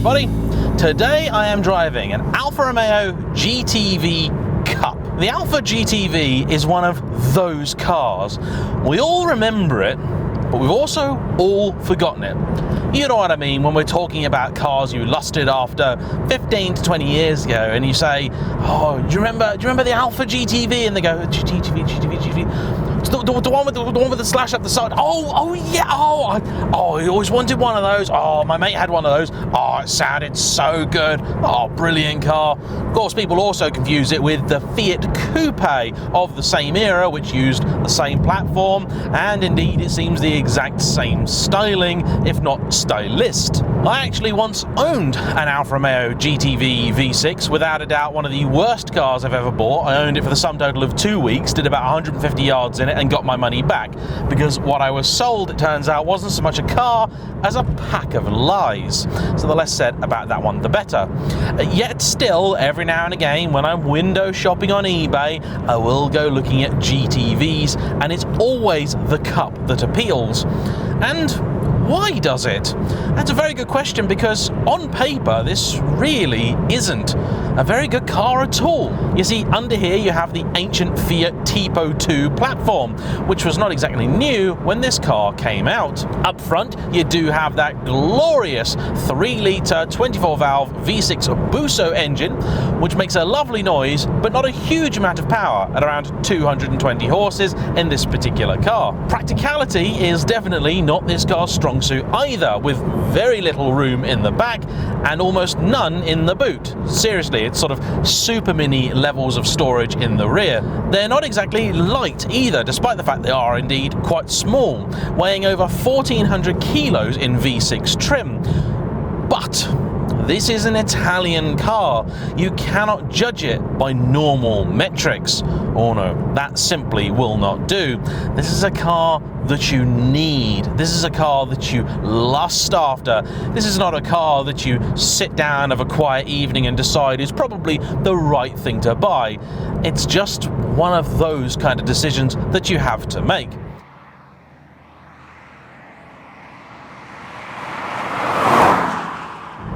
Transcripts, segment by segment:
everybody. Today I am driving an Alfa Romeo GTV Cup. The Alfa GTV is one of those cars. We all remember it, but we've also all forgotten it. You know what I mean when we're talking about cars you lusted after 15 to 20 years ago, and you say, "Oh, do you remember the Alfa GTV?" And they go, "GTV." It's the one with the slash up the side. Oh yeah. Oh, I always wanted one of those. Oh, my mate had one of those. Oh, it sounded so good. Oh, brilliant car. Of course, people also confuse it with the Fiat Coupe of the same era, which used the same platform, and indeed it seems the exact same styling, if not stylist. I actually once owned an Alfa Romeo GTV V6, without a doubt one of the worst cars I've ever bought. I owned it for the sum total of 2 weeks, did about 150 yards in it, and got my money back, because what I was sold, it turns out, wasn't so much a car as a pack of lies. So the less said about that one, the better. Yet still, every now and again, when I'm window shopping on eBay, I will go looking at GTVs, and it's always the Cup that appeals. And why does it? That's a very good question, because on paper this really isn't a very good car at all. You see, under here you have the ancient Fiat Tipo 2 platform, which was not exactly new when this car came out. Up front you do have that glorious 3-litre 24-valve V6 Busso engine, which makes a lovely noise but not a huge amount of power at around 220 horses in this particular car. Practicality is definitely not this car's strong suit either, with very little room in the back and almost none in the boot. Seriously, it's sort of super mini levels of storage in the rear. They're not exactly light either, despite the fact they are indeed quite small, weighing over 1,400 kilos in V6 trim. But this is an Italian car. You cannot judge it by normal metrics. Oh no, that simply will not do. This is a car that you need. This is a car that you lust after. This is not a car that you sit down of a quiet evening and decide is probably the right thing to buy. It's just one of those kind of decisions that you have to make.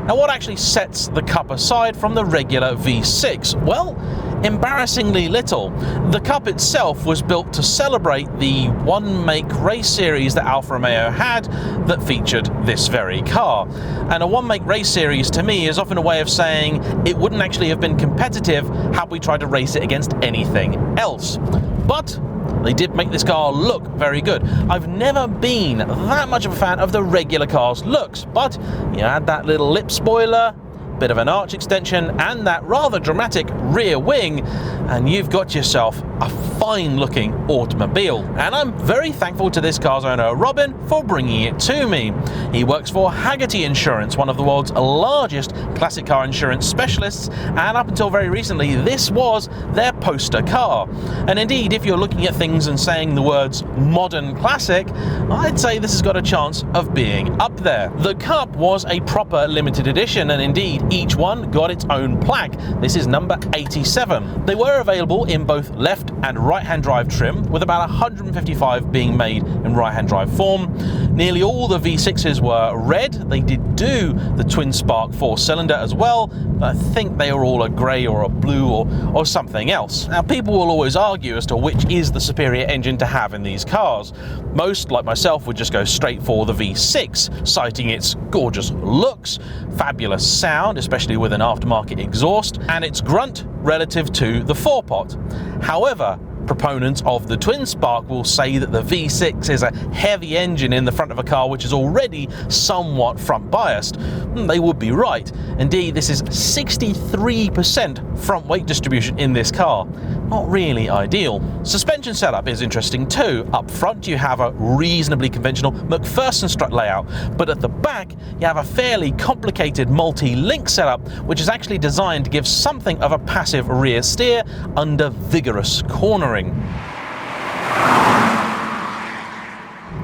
Now, what actually sets the Cup aside from the regular V6? Well, embarrassingly little. The Cup itself was built to celebrate the one-make race series that Alfa Romeo had that featured this very car. And a one-make race series, to me, is often a way of saying it wouldn't actually have been competitive had we tried to race it against anything else. But they did make this car look very good. I've never been that much of a fan of the regular car's looks, but you add that little lip spoiler, bit of an arch extension, and that rather dramatic rear wing, and you've got yourself a fine-looking automobile. And I'm very thankful to this car's owner, Robin, for bringing it to me. He works for Haggerty Insurance, one of the world's largest classic car insurance specialists, and up until very recently, this was their poster car. And indeed, if you're looking at things and saying the words modern classic, I'd say this has got a chance of being up there. The Cup was a proper limited edition, and indeed, each one got its own plaque. This is number 87. They were available in both left and right-hand drive trim, with about 155 being made in right-hand drive form. Nearly all the V6s were red. They did do the twin-spark 4-cylinder as well, but I think they were all a grey or a blue or something else. Now, people will always argue as to which is the superior engine to have in these cars. Most, like myself, would just go straight for the V6, citing its gorgeous looks, fabulous sound, especially with an aftermarket exhaust, and its grunt relative to the 4-pot. However, proponents of the twin spark will say that the V6 is a heavy engine in the front of a car which is already somewhat front biased. They would be right. Indeed, this is 63% front weight distribution in this car. Not really ideal. Suspension setup is interesting too. Up front you have a reasonably conventional McPherson strut layout, but at the back you have a fairly complicated multi-link setup which is actually designed to give something of a passive rear steer under vigorous cornering.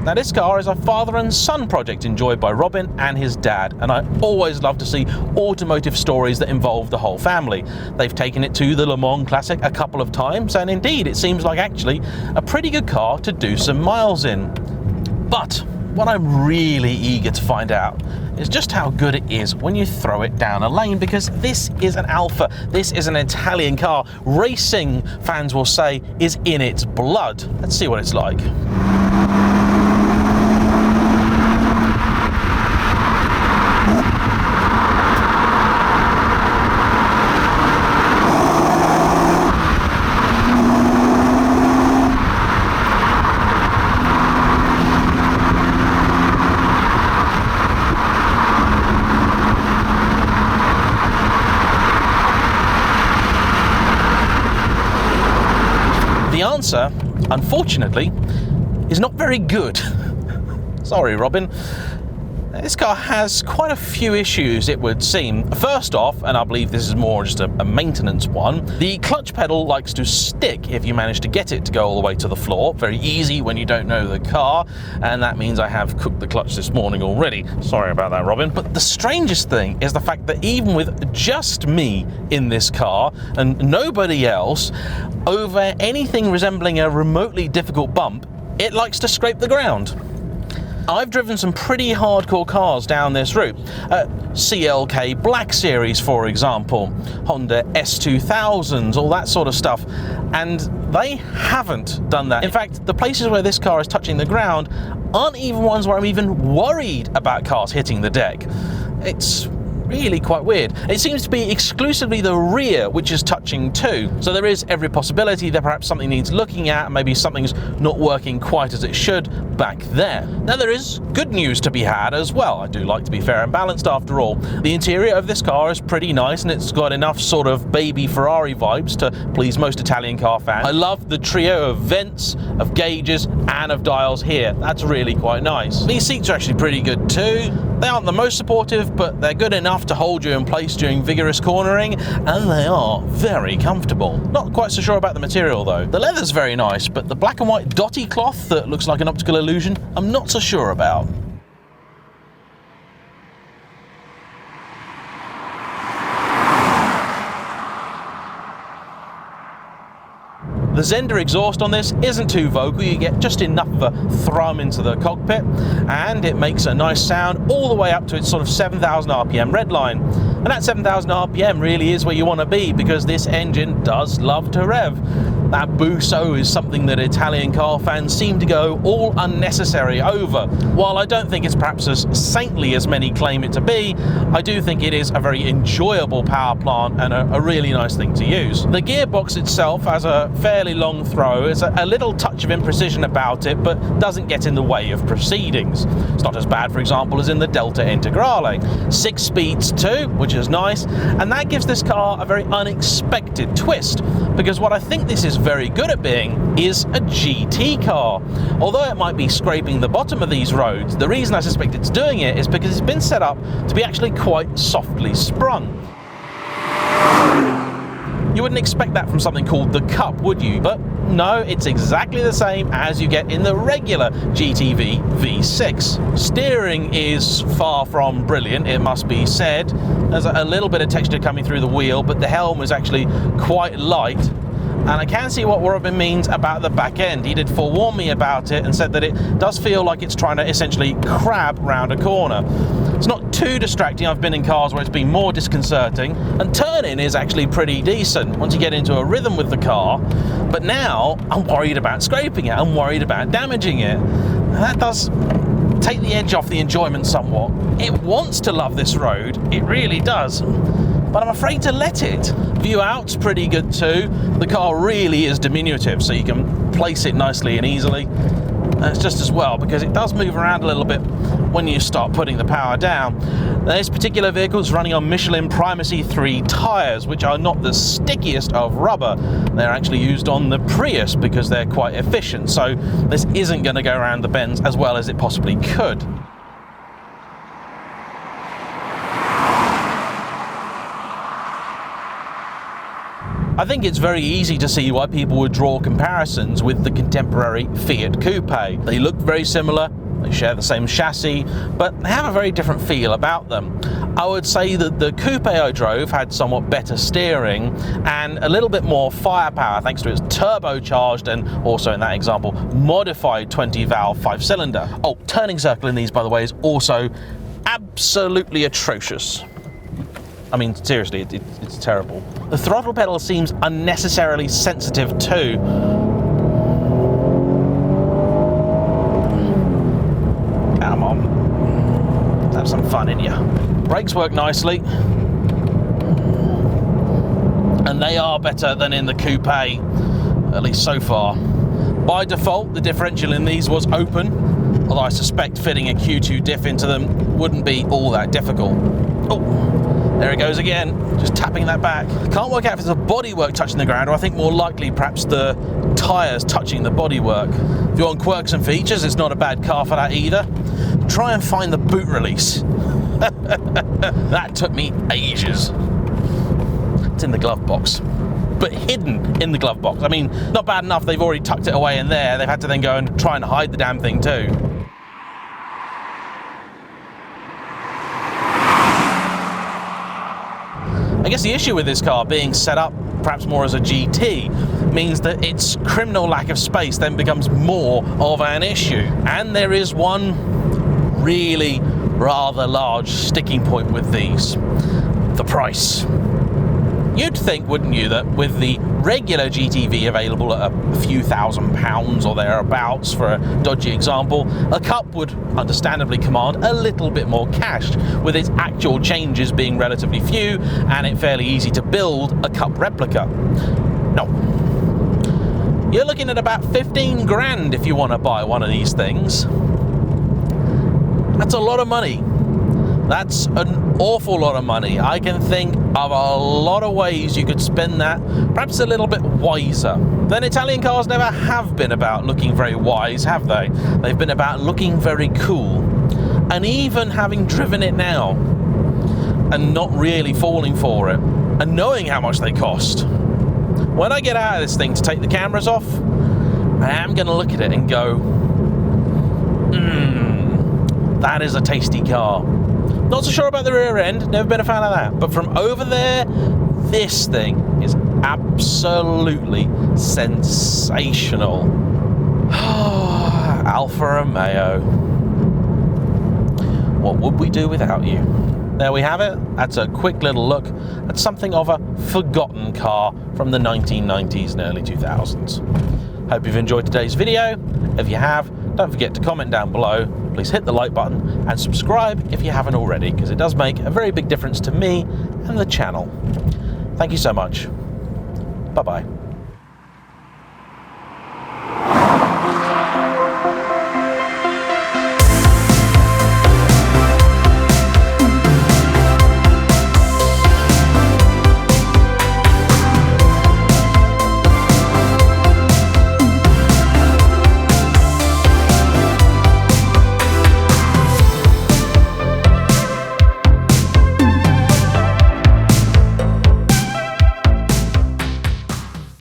Now, this car is a father and son project enjoyed by Robin and his dad, and I always love to see automotive stories that involve the whole family. They've taken it to the Le Mans Classic a couple of times, and indeed it seems like actually a pretty good car to do some miles in. But what I'm really eager to find out is just how good it is when you throw it down a lane, because this is an Alfa, this is an Italian car. Racing, fans will say, is in its blood. Let's see what it's like. The answer, unfortunately, is not very good. Sorry, Robin. This car has quite a few issues, it would seem. First off, and I believe this is more just a maintenance one, the clutch pedal likes to stick if you manage to get it to go all the way to the floor. Very easy when you don't know the car, and that means I have cooked the clutch this morning already. Sorry about that, Robin. But the strangest thing is the fact that even with just me in this car and nobody else, over anything resembling a remotely difficult bump, it likes to scrape the ground. I've driven some pretty hardcore cars down this route. CLK Black Series, for example, Honda S2000s, all that sort of stuff, and they haven't done that. In fact, the places where this car is touching the ground aren't even ones where I'm even worried about cars hitting the deck. It's really quite weird. It seems to be exclusively the rear which is touching too, so there is every possibility that perhaps something needs looking at, maybe something's not working quite as it should back there. Now there is good news to be had as well. I do like to be fair and balanced after all. The interior of this car is pretty nice and it's got enough sort of baby Ferrari vibes to please most Italian car fans. I love the trio of vents, of gauges and of dials here. That's really quite nice. These seats are actually pretty good too. They aren't the most supportive, but they're good enough to hold you in place during vigorous cornering, and they are very comfortable. Not quite so sure about the material though. The leather's very nice, but the black and white dotty cloth that looks like an optical illusion, I'm not so sure about. The Zender exhaust on this isn't too vocal, you get just enough of a thrum into the cockpit, and it makes a nice sound all the way up to its sort of 7,000 RPM red line. And that 7,000 RPM really is where you want to be, because this engine does love to rev. That buso is something that Italian car fans seem to go all unnecessary over. While I don't think it's perhaps as saintly as many claim it to be, I do think it is a very enjoyable power plant and a really nice thing to use. The gearbox itself has a fairly long throw. It's a little touch of imprecision about it, but doesn't get in the way of proceedings. It's not as bad, for example, as in the Delta Integrale. 6 speeds too, which is nice, and that gives this car a very unexpected twist, because what I think this is very good at being is a GT car. Although it might be scraping the bottom of these roads, the reason I suspect it's doing it is because it's been set up to be actually quite softly sprung. You wouldn't expect that from something called the Cup, would you? But no, it's exactly the same as you get in the regular GTV V6. Steering is far from brilliant, it must be said. There's a little bit of texture coming through the wheel, but the helm is actually quite light. And I can see what Robin means about the back end. He did forewarn me about it and said that it does feel like it's trying to essentially crab round a corner. It's not too distracting. I've been in cars where it's been more disconcerting, and turn-in is actually pretty decent once you get into a rhythm with the car. But now I'm worried about scraping it, I'm worried about damaging it. And that does take the edge off the enjoyment somewhat. It wants to love this road, it really does, but I'm afraid to let it. View out's pretty good too. The car really is diminutive, so you can place it nicely and easily. And it's just as well, because it does move around a little bit when you start putting the power down. This particular vehicle is running on Michelin Primacy 3 tyres, which are not the stickiest of rubber. They're actually used on the Prius because they're quite efficient, so this isn't going to go around the bends as well as it possibly could. I think it's very easy to see why people would draw comparisons with the contemporary Fiat Coupe. They look very similar, they share the same chassis, but they have a very different feel about them. I would say that the coupe I drove had somewhat better steering and a little bit more firepower thanks to its turbocharged and also in that example modified 20-valve 5-cylinder. Oh, turning circle in these, by the way, is also absolutely atrocious. I mean, seriously, it's terrible. The throttle pedal seems unnecessarily sensitive too. Come on, have some fun in you. Brakes work nicely, and they are better than in the coupe, at least so far. By default, the differential in these was open, although I suspect fitting a Q2 diff into them wouldn't be all that difficult. Oh, there it goes again, just tapping that back. Can't work out if it's the bodywork touching the ground, or I think more likely perhaps the tyres touching the bodywork. If you want quirks and features, it's not a bad car for that either. Try and find the boot release. That took me ages. It's in the glove box, but hidden in the glove box. I mean, not bad enough they've already tucked it away in there, they've had to then go and try and hide the damn thing too. I guess the issue with this car being set up perhaps more as a GT means that its criminal lack of space then becomes more of an issue. And there is one really rather large sticking point with these: the price. You'd think, wouldn't you, that with the regular GTV available at a few £1,000s or thereabouts, for a dodgy example, a Cup would understandably command a little bit more cash, with its actual changes being relatively few and it fairly easy to build a Cup replica. No. You're looking at about 15 grand if you want to buy one of these things. That's a lot of money. That's an awful lot of money. I can think of a lot of ways you could spend that, perhaps a little bit wiser. Then Italian cars never have been about looking very wise, have they? They've been about looking very cool. And even having driven it now and not really falling for it and knowing how much they cost, when I get out of this thing to take the cameras off, I am going to look at it and go, that is a tasty car. Not so sure about the rear end, never been a fan of that. But from over there, this thing is absolutely sensational. Alfa Romeo. What would we do without you? There we have it. That's a quick little look at something of a forgotten car from the 1990s and early 2000s. Hope you've enjoyed today's video. If you have, don't forget to comment down below. Please hit the like button and subscribe if you haven't already, because it does make a very big difference to me and the channel. Thank you so much. Bye-bye.